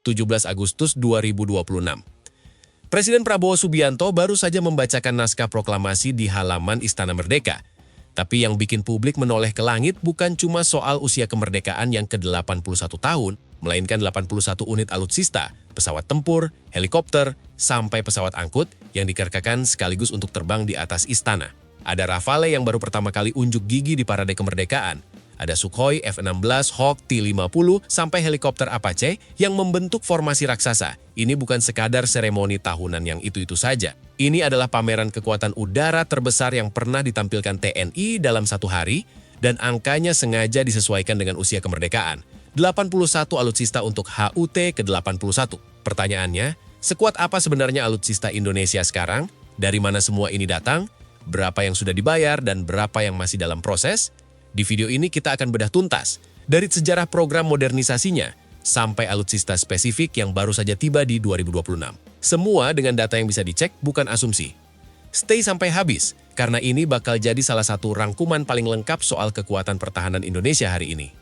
17 Agustus 2026. Presiden Prabowo Subianto baru saja membacakan naskah proklamasi di halaman Istana Merdeka. Tapi yang bikin publik menoleh ke langit bukan cuma soal usia kemerdekaan yang ke-81 tahun, melainkan 81 unit alutsista, pesawat tempur, helikopter, sampai pesawat angkut yang dikerahkan sekaligus untuk terbang di atas istana. Ada Rafale yang baru pertama kali unjuk gigi di parade kemerdekaan. Ada Sukhoi F-16, Hawk T-50, sampai helikopter Apache yang membentuk formasi raksasa. Ini bukan sekadar seremoni tahunan yang itu-itu saja. Ini adalah pameran kekuatan udara terbesar yang pernah ditampilkan TNI dalam satu hari, dan angkanya sengaja disesuaikan dengan usia kemerdekaan. 81 alutsista untuk HUT ke-81. Pertanyaannya, sekuat apa sebenarnya alutsista Indonesia sekarang? Dari mana semua ini datang? Berapa yang sudah dibayar dan berapa yang masih dalam proses? Di video ini kita akan bedah tuntas, dari sejarah program modernisasinya, sampai alutsista spesifik yang baru saja tiba di 2026. Semua dengan data yang bisa dicek, bukan asumsi. Stay sampai habis, karena ini bakal jadi salah satu rangkuman paling lengkap soal kekuatan pertahanan Indonesia hari ini.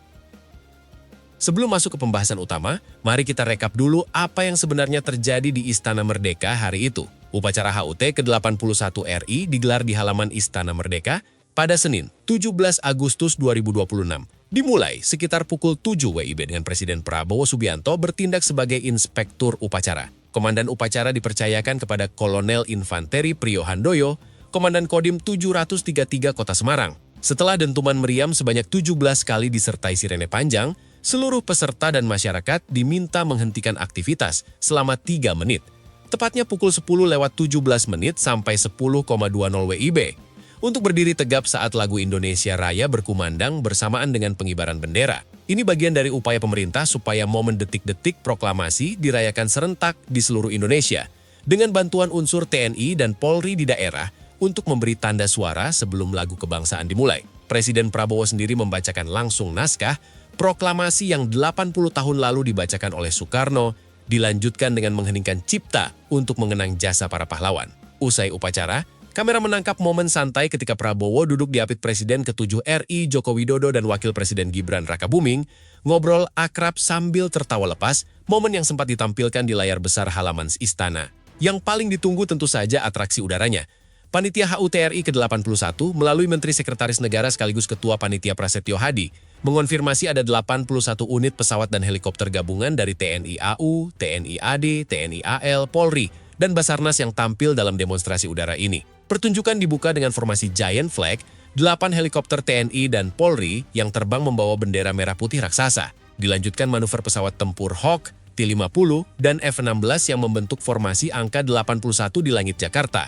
Sebelum masuk ke pembahasan utama, mari kita rekap dulu apa yang sebenarnya terjadi di Istana Merdeka hari itu. Upacara HUT ke-81 RI digelar di halaman Istana Merdeka pada Senin, 17 Agustus 2026. Dimulai sekitar pukul 7 WIB dengan Presiden Prabowo Subianto bertindak sebagai inspektur upacara. Komandan upacara dipercayakan kepada Kolonel Infanteri Priyo Handoyo, Komandan Kodim 733 Kota Semarang. Setelah dentuman meriam sebanyak 17 kali disertai sirene panjang, seluruh peserta dan masyarakat diminta menghentikan aktivitas selama 3 menit. Tepatnya pukul 10:17 sampai 10:20 WIB. Untuk berdiri tegap saat lagu Indonesia Raya berkumandang bersamaan dengan pengibaran bendera. Ini bagian dari upaya pemerintah supaya momen detik-detik proklamasi dirayakan serentak di seluruh Indonesia, dengan bantuan unsur TNI dan Polri di daerah untuk memberi tanda suara sebelum lagu kebangsaan dimulai. Presiden Prabowo sendiri membacakan langsung naskah proklamasi yang 80 tahun lalu dibacakan oleh Soekarno, dilanjutkan dengan mengheningkan cipta untuk mengenang jasa para pahlawan. Usai upacara, kamera menangkap momen santai ketika Prabowo duduk di apit Presiden ke-7 RI Joko Widodo dan Wakil Presiden Gibran Rakabuming ngobrol akrab sambil tertawa lepas, momen yang sempat ditampilkan di layar besar halaman istana. Yang paling ditunggu tentu saja atraksi udaranya. Panitia HUT RI ke-81 melalui Menteri Sekretaris Negara sekaligus Ketua Panitia Prasetyo Hadi mengonfirmasi ada 81 unit pesawat dan helikopter gabungan dari TNI AU, TNI AD, TNI AL, Polri, dan Basarnas yang tampil dalam demonstrasi udara ini. Pertunjukan dibuka dengan formasi Giant Flag, 8 helikopter TNI dan Polri yang terbang membawa bendera merah putih raksasa. Dilanjutkan manuver pesawat tempur Hawk, T-50, dan F-16 yang membentuk formasi angka 81 di langit Jakarta.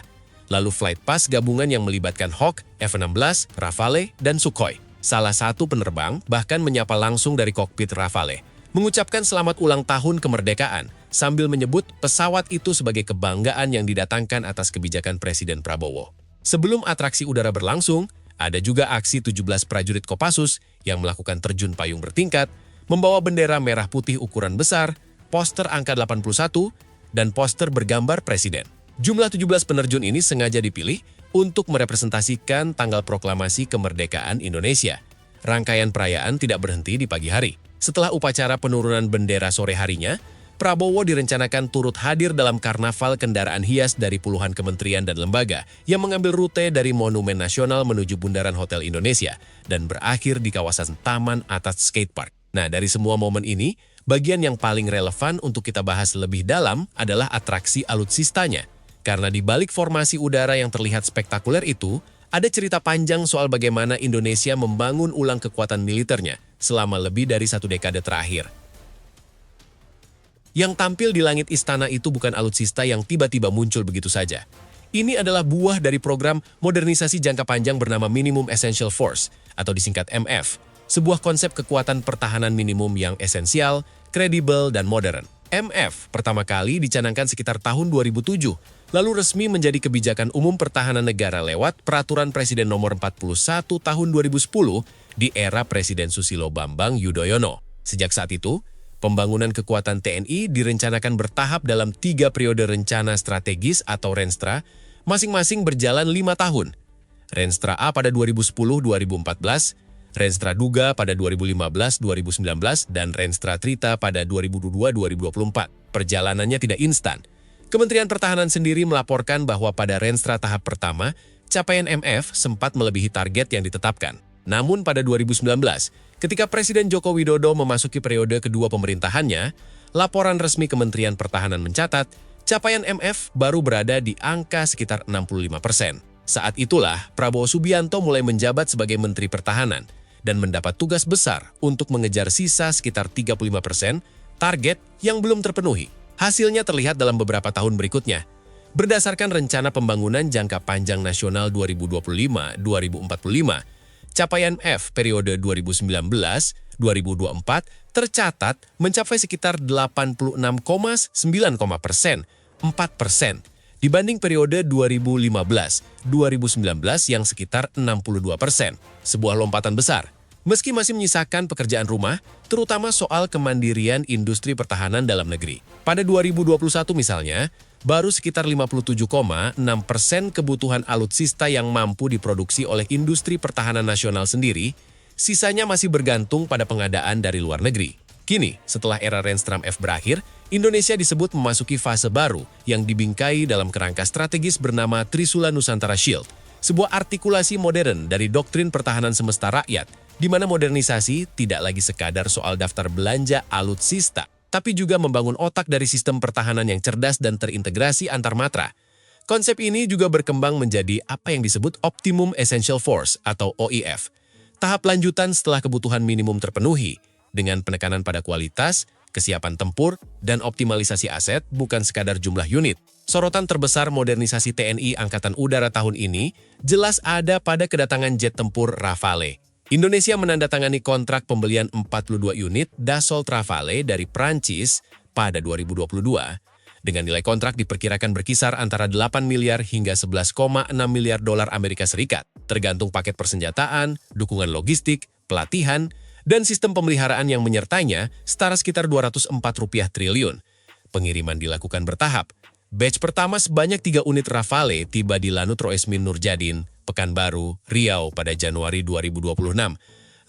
Lalu flight pass gabungan yang melibatkan Hawk, F-16, Rafale, dan Sukhoi. Salah satu penerbang bahkan menyapa langsung dari kokpit Rafale, mengucapkan selamat ulang tahun kemerdekaan, sambil menyebut pesawat itu sebagai kebanggaan yang didatangkan atas kebijakan Presiden Prabowo. Sebelum atraksi udara berlangsung, ada juga aksi 17 prajurit Kopassus yang melakukan terjun payung bertingkat, membawa bendera merah putih ukuran besar, poster angka 81, dan poster bergambar Presiden. Jumlah 17 penerjun ini sengaja dipilih untuk merepresentasikan tanggal proklamasi kemerdekaan Indonesia. Rangkaian perayaan tidak berhenti di pagi hari. Setelah upacara penurunan bendera sore harinya, Prabowo direncanakan turut hadir dalam karnaval kendaraan hias dari puluhan kementerian dan lembaga yang mengambil rute dari Monumen Nasional menuju Bundaran Hotel Indonesia dan berakhir di kawasan Taman Atas Skatepark. Nah, dari semua momen ini, bagian yang paling relevan untuk kita bahas lebih dalam adalah atraksi alutsistanya. Karena di balik formasi udara yang terlihat spektakuler itu, ada cerita panjang soal bagaimana Indonesia membangun ulang kekuatan militernya selama lebih dari 1 dekade terakhir. Yang tampil di langit istana itu bukan alutsista yang tiba-tiba muncul begitu saja. Ini adalah buah dari program modernisasi jangka panjang bernama Minimum Essential Force, atau disingkat MF, sebuah konsep kekuatan pertahanan minimum yang esensial, kredibel, dan modern. MF pertama kali dicanangkan sekitar tahun 2007, lalu resmi menjadi kebijakan umum pertahanan negara lewat Peraturan Presiden Nomor 41 Tahun 2010 di era Presiden Susilo Bambang Yudhoyono. Sejak saat itu, pembangunan kekuatan TNI direncanakan bertahap dalam 3 periode rencana strategis atau Renstra, masing-masing berjalan 5 tahun. Renstra A pada 2010-2014, Renstra Duga pada 2015-2019, dan Renstra Trita pada 2022-2024. Perjalanannya tidak instan. Kementerian Pertahanan sendiri melaporkan bahwa pada Renstra tahap pertama, capaian MF sempat melebihi target yang ditetapkan. Namun pada 2019, ketika Presiden Joko Widodo memasuki periode kedua pemerintahannya, laporan resmi Kementerian Pertahanan mencatat, capaian MF baru berada di angka sekitar 65%. Saat itulah Prabowo Subianto mulai menjabat sebagai Menteri Pertahanan dan mendapat tugas besar untuk mengejar sisa sekitar 35% target yang belum terpenuhi. Hasilnya terlihat dalam beberapa tahun berikutnya. Berdasarkan Rencana Pembangunan Jangka Panjang Nasional 2025-2045, capaian MF periode 2019-2024 tercatat mencapai sekitar 86,9%, 4%, dibanding periode 2015-2019 yang sekitar 62%. Sebuah lompatan besar. Meski masih menyisakan pekerjaan rumah, terutama soal kemandirian industri pertahanan dalam negeri. Pada 2021 misalnya, baru sekitar 57,6% kebutuhan alutsista yang mampu diproduksi oleh industri pertahanan nasional sendiri, sisanya masih bergantung pada pengadaan dari luar negeri. Kini, setelah era Renstram F berakhir, Indonesia disebut memasuki fase baru yang dibingkai dalam kerangka strategis bernama Trisula Nusantara Shield, sebuah artikulasi modern dari doktrin pertahanan semesta rakyat, di mana modernisasi tidak lagi sekadar soal daftar belanja alutsista, tapi juga membangun otak dari sistem pertahanan yang cerdas dan terintegrasi antar matra. Konsep ini juga berkembang menjadi apa yang disebut Optimum Essential Force atau OEF, tahap lanjutan setelah kebutuhan minimum terpenuhi, dengan penekanan pada kualitas, kesiapan tempur, dan optimalisasi aset bukan sekadar jumlah unit. Sorotan terbesar modernisasi TNI Angkatan Udara tahun ini jelas ada pada kedatangan jet tempur Rafale. Indonesia menandatangani kontrak pembelian 42 unit Dassault Rafale dari Prancis pada 2022. Dengan nilai kontrak diperkirakan berkisar antara 8 miliar hingga 11,6 miliar dolar Amerika Serikat, tergantung paket persenjataan, dukungan logistik, pelatihan, dan sistem pemeliharaan yang menyertainya setara sekitar Rp204 triliun. Pengiriman dilakukan bertahap. Batch pertama sebanyak 3 unit Rafale tiba di Lanut Roesmin Nurjadin, Pekanbaru, Riau pada Januari 2026.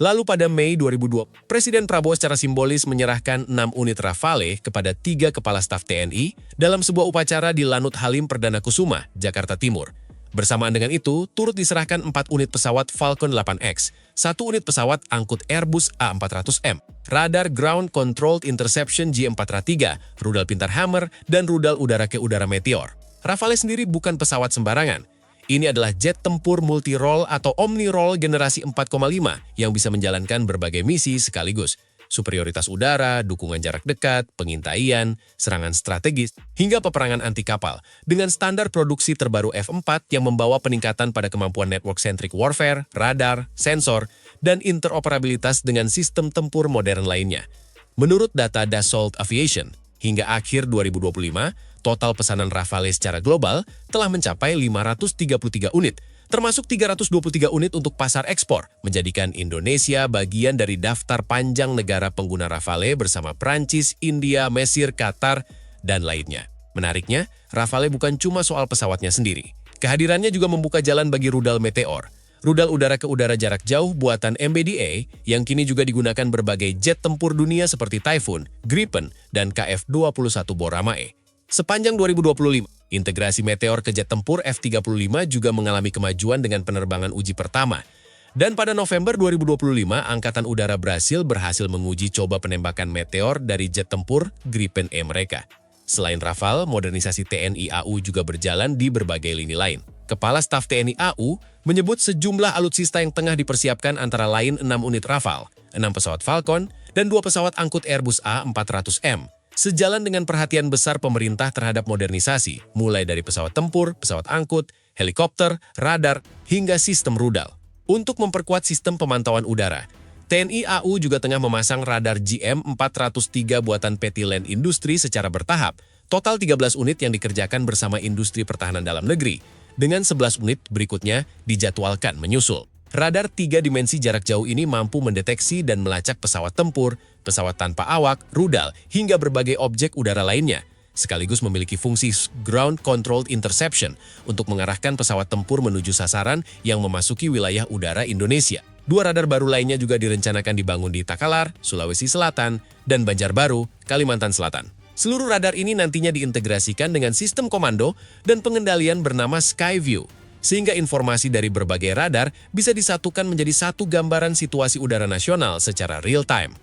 Lalu pada Mei 2020, Presiden Prabowo secara simbolis menyerahkan 6 unit Rafale kepada 3 kepala staf TNI dalam sebuah upacara di Lanut Halim Perdana Kusuma, Jakarta Timur. Bersamaan dengan itu, turut diserahkan 4 unit pesawat Falcon 8X, 1 unit pesawat angkut Airbus A400M, radar Ground Controlled Interception G4A3, rudal pintar Hammer, dan rudal udara-ke-udara Meteor. Rafale sendiri bukan pesawat sembarangan. Ini adalah jet tempur multi-role atau omni-role generasi 4,5 yang bisa menjalankan berbagai misi sekaligus. Superioritas udara, dukungan jarak dekat, pengintaian, serangan strategis, hingga peperangan anti kapal, dengan standar produksi terbaru F4 yang membawa peningkatan pada kemampuan network-centric warfare, radar, sensor, dan interoperabilitas dengan sistem tempur modern lainnya. Menurut data Dassault Aviation, hingga akhir 2025, total pesanan Rafale secara global telah mencapai 533 unit, termasuk 323 unit untuk pasar ekspor, menjadikan Indonesia bagian dari daftar panjang negara pengguna Rafale bersama Prancis, India, Mesir, Qatar, dan lainnya. Menariknya, Rafale bukan cuma soal pesawatnya sendiri. Kehadirannya juga membuka jalan bagi rudal Meteor, rudal udara-ke-udara jarak jauh buatan MBDA yang kini juga digunakan berbagai jet tempur dunia seperti Typhoon, Gripen, dan KF-21 Boramae. Sepanjang 2025, integrasi Meteor ke jet tempur F-35 juga mengalami kemajuan dengan penerbangan uji pertama. Dan pada November 2025, Angkatan Udara Brasil berhasil menguji coba penembakan Meteor dari jet tempur Gripen E mereka. Selain Rafale, modernisasi TNI AU juga berjalan di berbagai lini lain. Kepala Staf TNI AU menyebut sejumlah alutsista yang tengah dipersiapkan antara lain 6 unit Rafale, 6 pesawat Falcon, dan 2 pesawat angkut Airbus A400M. Sejalan dengan perhatian besar pemerintah terhadap modernisasi, mulai dari pesawat tempur, pesawat angkut, helikopter, radar, hingga sistem rudal. Untuk memperkuat sistem pemantauan udara, TNI AU juga tengah memasang radar GM403 buatan Petiland Industri secara bertahap, total 13 unit yang dikerjakan bersama industri pertahanan dalam negeri, dengan 11 unit berikutnya dijadwalkan menyusul. Radar 3 dimensi jarak jauh ini mampu mendeteksi dan melacak pesawat tempur, pesawat tanpa awak, rudal, hingga berbagai objek udara lainnya. sekaligus memiliki fungsi ground controlled interception untuk mengarahkan pesawat tempur menuju sasaran yang memasuki wilayah udara Indonesia. Dua radar baru lainnya juga direncanakan dibangun di Takalar, Sulawesi Selatan, dan Banjarbaru, Kalimantan Selatan. Seluruh radar ini nantinya diintegrasikan dengan sistem komando dan pengendalian bernama Skyview, sehingga informasi dari berbagai radar bisa disatukan menjadi satu gambaran situasi udara nasional secara real-time.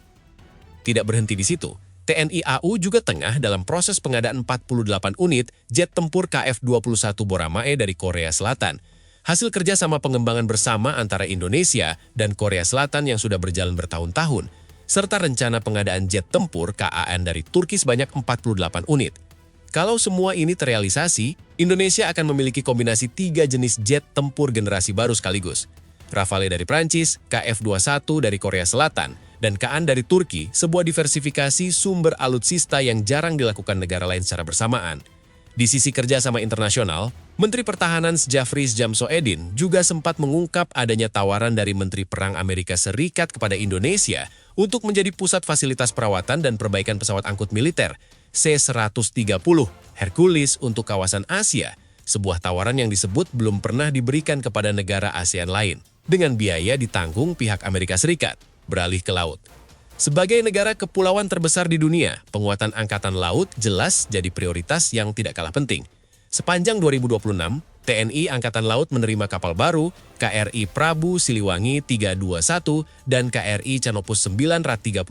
Tidak berhenti di situ, TNI AU juga tengah dalam proses pengadaan 48 unit jet tempur KF-21 Boramae dari Korea Selatan. Hasil kerjasama pengembangan bersama antara Indonesia dan Korea Selatan yang sudah berjalan bertahun-tahun, serta rencana pengadaan jet tempur KAN dari Turki sebanyak 48 unit. Kalau semua ini terrealisasi, Indonesia akan memiliki kombinasi 3 jenis jet tempur generasi baru sekaligus. Rafale dari Prancis, KF-21 dari Korea Selatan, dan KAN dari Turki, sebuah diversifikasi sumber alutsista yang jarang dilakukan negara lain secara bersamaan. Di sisi kerjasama internasional, Menteri Pertahanan Jafris Jamsoedin juga sempat mengungkap adanya tawaran dari Menteri Perang Amerika Serikat kepada Indonesia untuk menjadi pusat fasilitas perawatan dan perbaikan pesawat angkut militer C-130 Hercules untuk kawasan Asia, sebuah tawaran yang disebut belum pernah diberikan kepada negara ASEAN lain, dengan biaya ditanggung pihak Amerika Serikat. Beralih ke laut. Sebagai negara kepulauan terbesar di dunia, penguatan angkatan laut jelas jadi prioritas yang tidak kalah penting. Sepanjang 2026, TNI Angkatan Laut menerima kapal baru KRI Prabu Siliwangi 321 dan KRI Canopus 936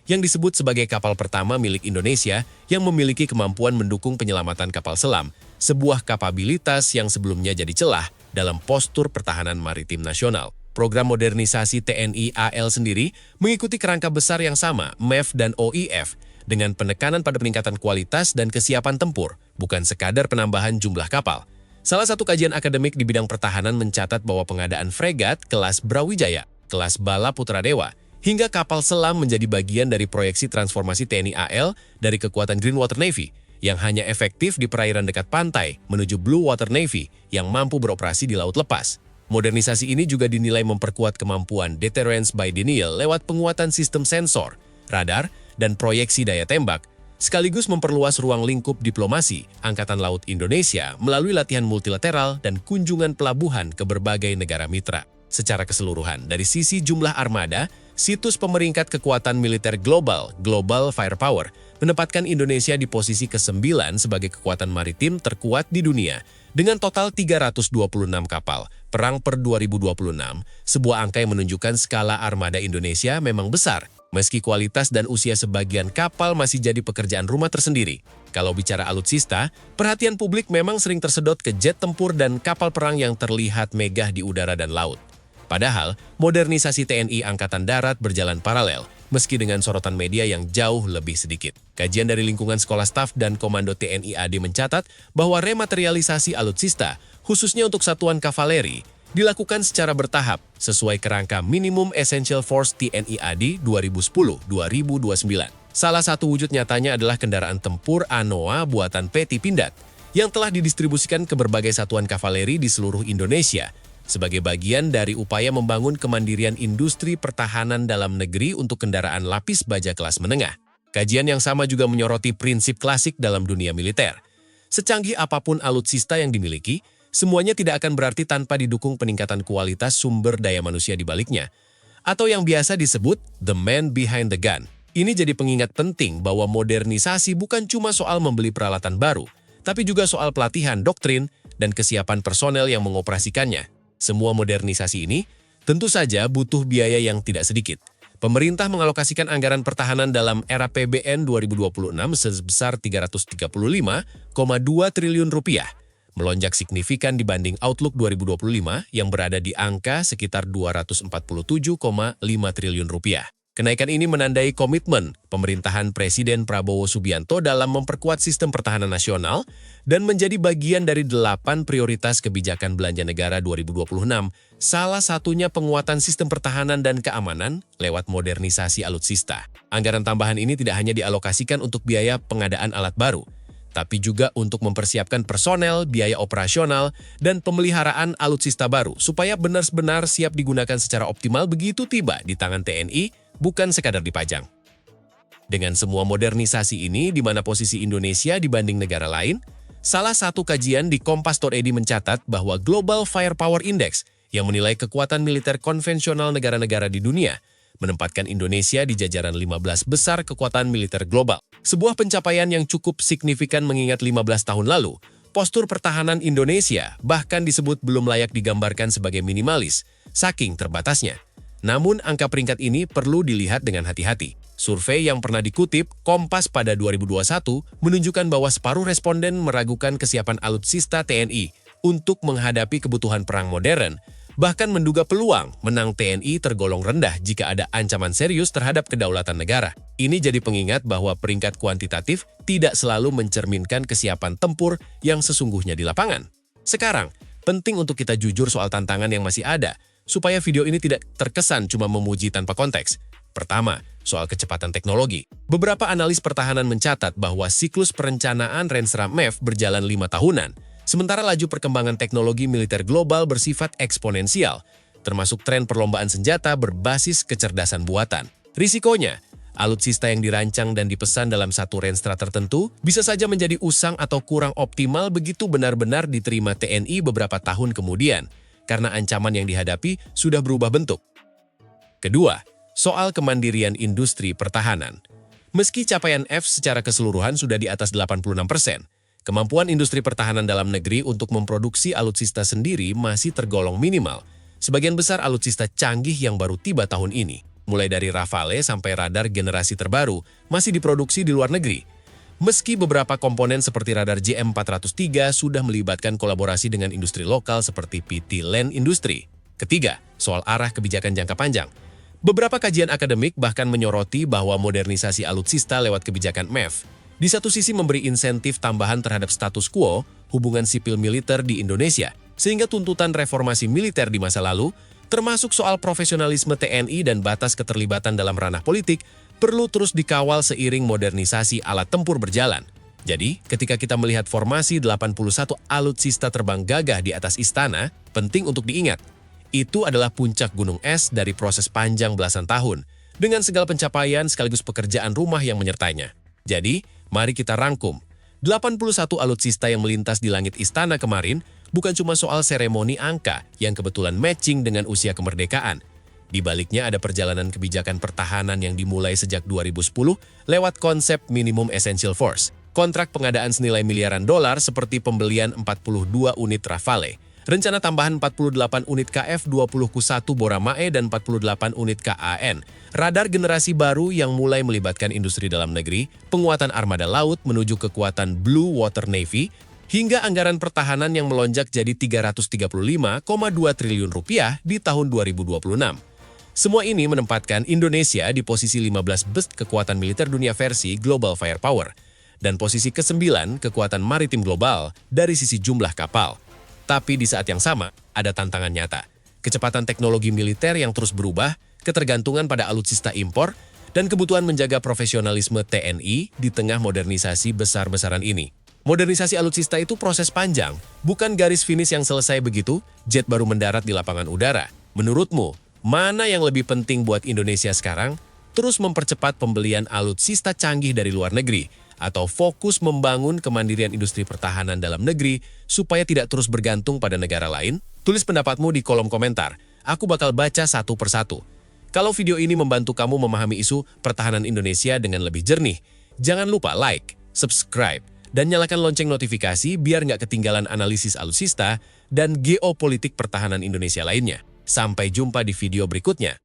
yang disebut sebagai kapal pertama milik Indonesia yang memiliki kemampuan mendukung penyelamatan kapal selam, sebuah kapabilitas yang sebelumnya jadi celah dalam postur pertahanan maritim nasional. Program modernisasi TNI AL sendiri mengikuti kerangka besar yang sama, MEF dan OIF, dengan penekanan pada peningkatan kualitas dan kesiapan tempur, bukan sekadar penambahan jumlah kapal. Salah satu kajian akademik di bidang pertahanan mencatat bahwa pengadaan fregat kelas Brawijaya, kelas Bala Putra Dewa, hingga kapal selam menjadi bagian dari proyeksi transformasi TNI AL dari kekuatan Green Water Navy, yang hanya efektif di perairan dekat pantai menuju Blue Water Navy yang mampu beroperasi di laut lepas. Modernisasi ini juga dinilai memperkuat kemampuan deterrence by denial lewat penguatan sistem sensor, radar, dan proyeksi daya tembak, sekaligus memperluas ruang lingkup diplomasi Angkatan Laut Indonesia melalui latihan multilateral dan kunjungan pelabuhan ke berbagai negara mitra. Secara keseluruhan, dari sisi jumlah armada, situs pemeringkat kekuatan militer global, Global Firepower, menempatkan Indonesia di posisi ke-9 sebagai kekuatan maritim terkuat di dunia, dengan total 326 kapal perang per 2026, sebuah angka yang menunjukkan skala armada Indonesia memang besar, meski kualitas dan usia sebagian kapal masih jadi pekerjaan rumah tersendiri. Kalau bicara alutsista, perhatian publik memang sering tersedot ke jet tempur dan kapal perang yang terlihat megah di udara dan laut. Padahal, modernisasi TNI Angkatan Darat berjalan paralel, meski dengan sorotan media yang jauh lebih sedikit. Kajian dari lingkungan sekolah staf dan komando TNI AD mencatat bahwa rematerialisasi alutsista, khususnya untuk satuan kavaleri, dilakukan secara bertahap sesuai kerangka Minimum Essential Force TNI AD 2010-2029. Salah satu wujud nyatanya adalah kendaraan tempur ANOA buatan PT Pindad yang telah didistribusikan ke berbagai satuan kavaleri di seluruh Indonesia sebagai bagian dari upaya membangun kemandirian industri pertahanan dalam negeri untuk kendaraan lapis baja kelas menengah. Kajian yang sama juga menyoroti prinsip klasik dalam dunia militer. Secanggih apapun alutsista yang dimiliki, semuanya tidak akan berarti tanpa didukung peningkatan kualitas sumber daya manusia di baliknya, atau yang biasa disebut the man behind the gun. Ini jadi pengingat penting bahwa modernisasi bukan cuma soal membeli peralatan baru, tapi juga soal pelatihan doktrin dan kesiapan personel yang mengoperasikannya. Semua modernisasi ini tentu saja butuh biaya yang tidak sedikit. Pemerintah mengalokasikan anggaran pertahanan dalam era PBN 2026 sebesar 335,2 triliun rupiah, melonjak signifikan dibanding Outlook 2025 yang berada di angka sekitar 247,5 triliun rupiah. Kenaikan ini menandai komitmen pemerintahan Presiden Prabowo Subianto dalam memperkuat sistem pertahanan nasional dan menjadi bagian dari 8 prioritas kebijakan belanja negara 2026, salah satunya penguatan sistem pertahanan dan keamanan lewat modernisasi alutsista. Anggaran tambahan ini tidak hanya dialokasikan untuk biaya pengadaan alat baru, tapi juga untuk mempersiapkan personel, biaya operasional, dan pemeliharaan alutsista baru supaya benar-benar siap digunakan secara optimal begitu tiba di tangan TNI, bukan sekadar dipajang. Dengan semua modernisasi ini, di mana posisi Indonesia dibanding negara lain? Salah satu kajian di Kompas.id mencatat bahwa Global Firepower Index yang menilai kekuatan militer konvensional negara-negara di dunia menempatkan Indonesia di jajaran 15 besar kekuatan militer global. Sebuah pencapaian yang cukup signifikan mengingat 15 tahun lalu, postur pertahanan Indonesia bahkan disebut belum layak digambarkan sebagai minimalis, saking terbatasnya. Namun angka peringkat ini perlu dilihat dengan hati-hati. Survei yang pernah dikutip Kompas pada 2021 menunjukkan bahwa separuh responden meragukan kesiapan alutsista TNI untuk menghadapi kebutuhan perang modern, bahkan menduga peluang menang TNI tergolong rendah jika ada ancaman serius terhadap kedaulatan negara. Ini jadi pengingat bahwa peringkat kuantitatif tidak selalu mencerminkan kesiapan tempur yang sesungguhnya di lapangan. Sekarang, penting untuk kita jujur soal tantangan yang masih ada, supaya video ini tidak terkesan cuma memuji tanpa konteks. Pertama, soal kecepatan teknologi. Beberapa analis pertahanan mencatat bahwa siklus perencanaan Renstra MEF berjalan 5 tahunan, sementara laju perkembangan teknologi militer global bersifat eksponensial, termasuk tren perlombaan senjata berbasis kecerdasan buatan. Risikonya, alutsista yang dirancang dan dipesan dalam satu Renstra tertentu bisa saja menjadi usang atau kurang optimal begitu benar-benar diterima TNI beberapa tahun kemudian, karena ancaman yang dihadapi sudah berubah bentuk. Kedua, soal kemandirian industri pertahanan. Meski capaian F secara keseluruhan sudah di atas 86%, kemampuan industri pertahanan dalam negeri untuk memproduksi alutsista sendiri masih tergolong minimal. Sebagian besar alutsista canggih yang baru tiba tahun ini, mulai dari Rafale sampai radar generasi terbaru, masih diproduksi di luar negeri. Meski beberapa komponen seperti radar JM403 sudah melibatkan kolaborasi dengan industri lokal seperti PT Land Industri. Ketiga, soal arah kebijakan jangka panjang. Beberapa kajian akademik bahkan menyoroti bahwa modernisasi alutsista lewat kebijakan MEF di satu sisi memberi insentif tambahan terhadap status quo hubungan sipil militer di Indonesia, sehingga tuntutan reformasi militer di masa lalu, termasuk soal profesionalisme TNI dan batas keterlibatan dalam ranah politik, perlu terus dikawal seiring modernisasi alat tempur berjalan. Jadi, ketika kita melihat formasi 81 alutsista terbang gagah di atas istana, penting untuk diingat, itu adalah puncak gunung es dari proses panjang belasan tahun, dengan segala pencapaian sekaligus pekerjaan rumah yang menyertainya. Jadi, mari kita rangkum. 81 alutsista yang melintas di langit istana kemarin bukan cuma soal seremoni angka yang kebetulan matching dengan usia kemerdekaan. Di baliknya ada perjalanan kebijakan pertahanan yang dimulai sejak 2010 lewat konsep minimum essential force, kontrak pengadaan senilai miliaran dolar seperti pembelian 42 unit Rafale, rencana tambahan 48 unit KF-21 Boramae dan 48 unit KAN, radar generasi baru yang mulai melibatkan industri dalam negeri, penguatan armada laut menuju kekuatan Blue Water Navy, hingga anggaran pertahanan yang melonjak jadi 335,2 triliun rupiah di tahun 2026. Semua ini menempatkan Indonesia di posisi 15 best kekuatan militer dunia versi Global Firepower dan posisi ke-9 kekuatan maritim global dari sisi jumlah kapal. Tapi di saat yang sama, ada tantangan nyata. Kecepatan teknologi militer yang terus berubah, ketergantungan pada alutsista impor, dan kebutuhan menjaga profesionalisme TNI di tengah modernisasi besar-besaran ini. Modernisasi alutsista itu proses panjang, bukan garis finish yang selesai begitu, jet baru mendarat di lapangan udara. Menurutmu, mana yang lebih penting buat Indonesia sekarang? Terus mempercepat pembelian alutsista canggih dari luar negeri, atau fokus membangun kemandirian industri pertahanan dalam negeri supaya tidak terus bergantung pada negara lain? Tulis pendapatmu di kolom komentar. Aku bakal baca satu persatu. Kalau video ini membantu kamu memahami isu pertahanan Indonesia dengan lebih jernih, jangan lupa like, subscribe, dan nyalakan lonceng notifikasi biar nggak ketinggalan analisis alutsista dan geopolitik pertahanan Indonesia lainnya. Sampai jumpa di video berikutnya.